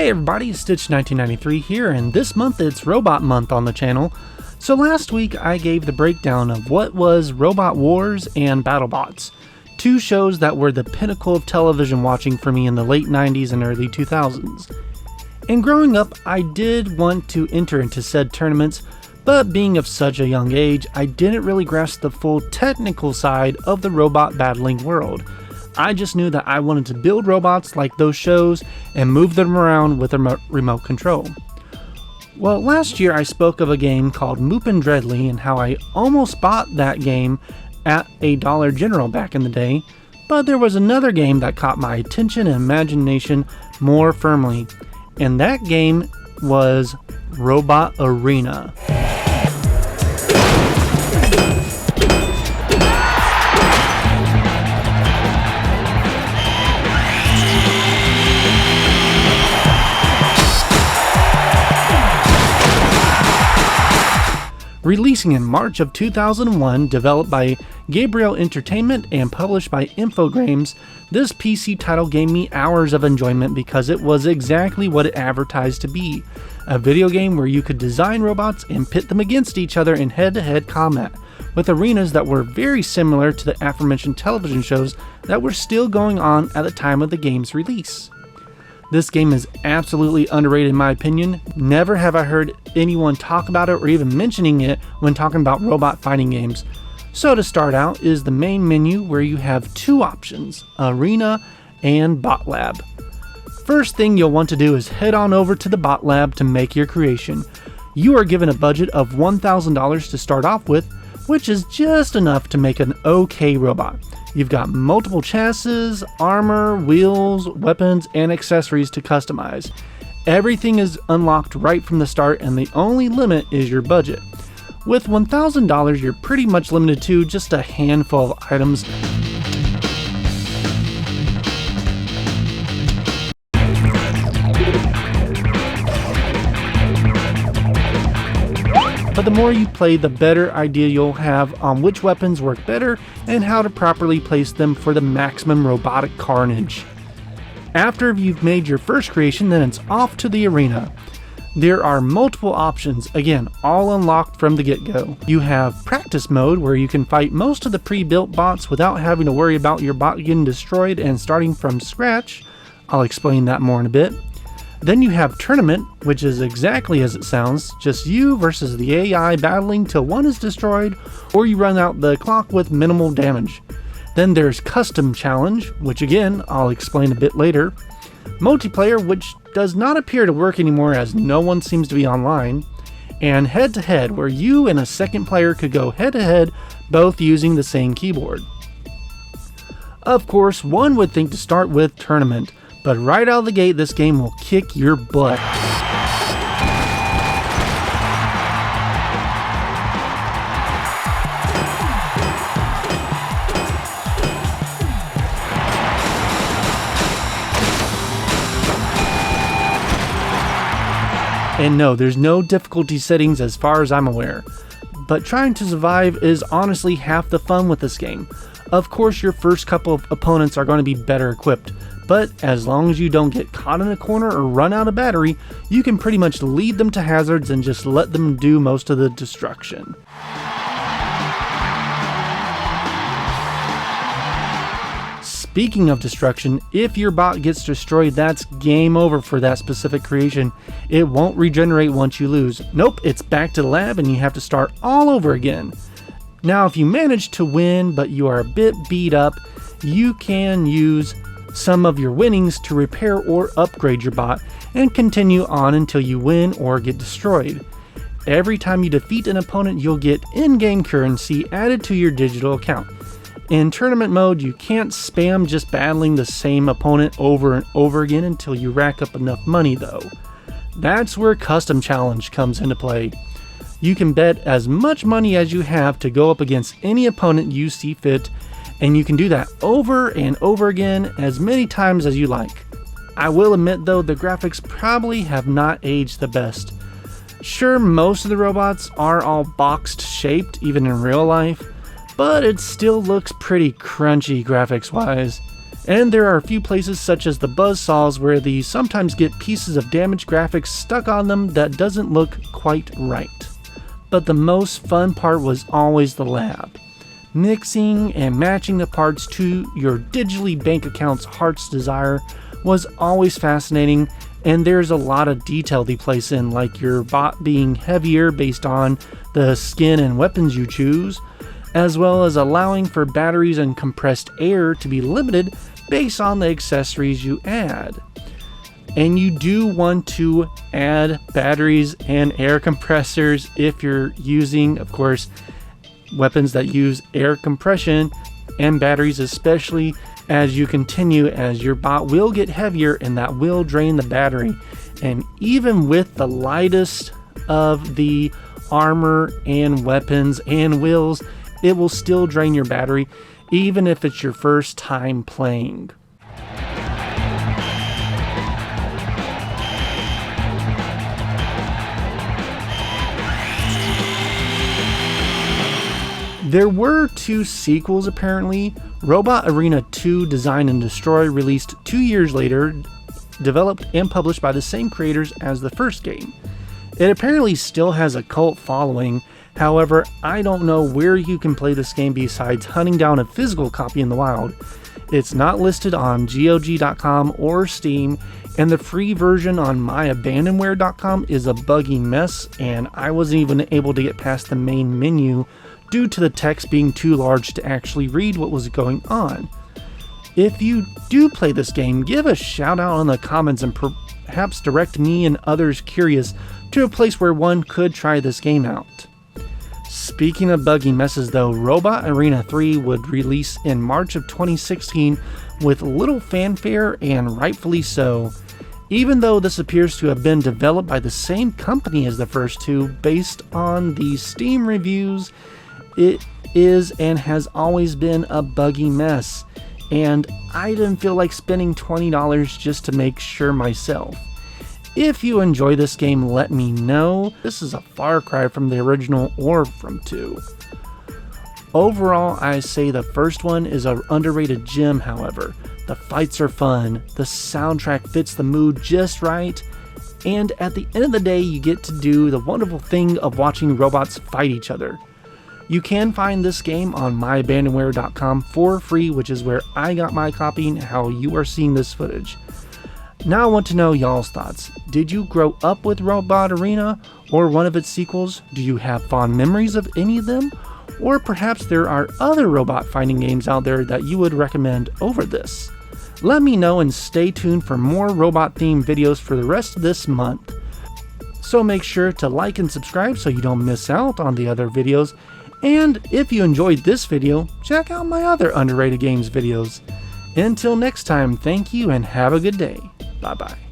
Hey everybody, Stitch1993 here, and this month it's Robot Month on the channel. So last week I gave the breakdown of what was Robot Wars and BattleBots, two shows that were the pinnacle of television watching for me in the late 90s and early 2000s. And growing up, I did want to enter into said tournaments, but being of such a young age, I didn't really grasp the full technical side of the robot battling world. I just knew that I wanted to build robots like those shows and move them around with a remote control. Well, last year I spoke of a game called Moopin' Dreadly and how I almost bought that game at a Dollar General back in the day, but there was another game that caught my attention and imagination more firmly, and that game was Robot Arena. Releasing in March of 2001, developed by Gabriel Entertainment and published by Infogrames, this PC title gave me hours of enjoyment because it was exactly what it advertised to be. A video game where you could design robots and pit them against each other in head-to-head combat, with arenas that were very similar to the aforementioned television shows that were still going on at the time of the game's release. This game is absolutely underrated in my opinion. Never have I heard anyone talk about it or even mentioning it when talking about robot fighting games. So to start out is the main menu where you have two options, Arena and Bot Lab. First thing you'll want to do is head on over to the Bot Lab to make your creation. You are given a budget of $1,000 to start off with, which is just enough to make an okay robot. You've got multiple chassis, armor, wheels, weapons, and accessories to customize. Everything is unlocked right from the start, and the only limit is your budget. With $1,000, you're pretty much limited to just a handful of items. But the more you play, the better idea you'll have on which weapons work better and how to properly place them for the maximum robotic carnage. After you've made your first creation, then it's off to the arena. There are multiple options, again, all unlocked from the get-go. You have practice mode where you can fight most of the pre-built bots without having to worry about your bot getting destroyed and starting from scratch. I'll explain that more in a bit. Then you have Tournament, which is exactly as it sounds, just you versus the AI battling till one is destroyed or you run out the clock with minimal damage. Then there's Custom Challenge, which again, I'll explain a bit later. Multiplayer, which does not appear to work anymore as no one seems to be online. And Head to Head, where you and a second player could go head to head, both using the same keyboard. Of course, one would think to start with Tournament, but right out of the gate, this game will kick your butt. And no, there's no difficulty settings as far as I'm aware. But trying to survive is honestly half the fun with this game. Of course, your first couple of opponents are going to be better equipped, but as long as you don't get caught in a corner or run out of battery, you can pretty much lead them to hazards and just let them do most of the destruction. Speaking of destruction, if your bot gets destroyed, that's game over for that specific creation. It won't regenerate once you lose. Nope, it's back to the lab and you have to start all over again. Now, if you manage to win, but you are a bit beat up, you can use some of your winnings to repair or upgrade your bot and continue on until you win or get destroyed. Every time you defeat an opponent, you'll get in-game currency added to your digital account. In tournament mode, you can't spam just battling the same opponent over and over again until you rack up enough money though. That's where Custom Challenge comes into play. You can bet as much money as you have to go up against any opponent you see fit, and you can do that over and over again as many times as you like. I will admit though, the graphics probably have not aged the best. Sure, most of the robots are all boxed shaped even in real life, but it still looks pretty crunchy graphics wise. And there are a few places such as the buzzsaws where these sometimes get pieces of damaged graphics stuck on them that doesn't look quite right. But the most fun part was always the lab. Mixing and matching the parts to your digitally bank account's heart's desire was always fascinating, and there's a lot of detail they place in, like your bot being heavier based on the skin and weapons you choose, as well as allowing for batteries and compressed air to be limited based on the accessories you add. And you do want to add batteries and air compressors if you're using, of course, weapons that use air compression and batteries, especially as you continue, as your bot will get heavier and that will drain the battery. And even with the lightest of the armor and weapons and wheels, it will still drain your battery, even if it's your first time playing. There were 2 sequels apparently. Robot Arena 2 Design and Destroy, released 2 years later, developed and published by the same creators as the first game. It apparently still has a cult following. However, I don't know where you can play this game besides hunting down a physical copy in the wild. It's not listed on GOG.com or Steam, and the free version on myabandonware.com is a buggy mess, and I wasn't even able to get past the main menu due to the text being too large to actually read what was going on. If you do play this game, give a shout out in the comments and perhaps direct me and others curious to a place where one could try this game out. Speaking of buggy messes though, Robot Arena 3 would release in March of 2016 with little fanfare, and rightfully so. Even though this appears to have been developed by the same company as the first 2, based on the Steam reviews, it is and has always been a buggy mess, and I didn't feel like spending $20 just to make sure myself. If you enjoy this game, let me know. This is a far cry from the original or from 2. Overall, I say the first one is an underrated gem, however. The fights are fun, the soundtrack fits the mood just right, and at the end of the day, you get to do the wonderful thing of watching robots fight each other. You can find this game on myabandonware.com for free, which is where I got my copy and how you are seeing this footage. Now I want to know y'all's thoughts. Did you grow up with Robot Arena or one of its sequels? Do you have fond memories of any of them? Or perhaps there are other robot fighting games out there that you would recommend over this? Let me know, and stay tuned for more robot themed videos for the rest of this month. So make sure to like and subscribe so you don't miss out on the other videos. And if you enjoyed this video, check out my other underrated games videos. Until next time, thank you and have a good day. Bye bye.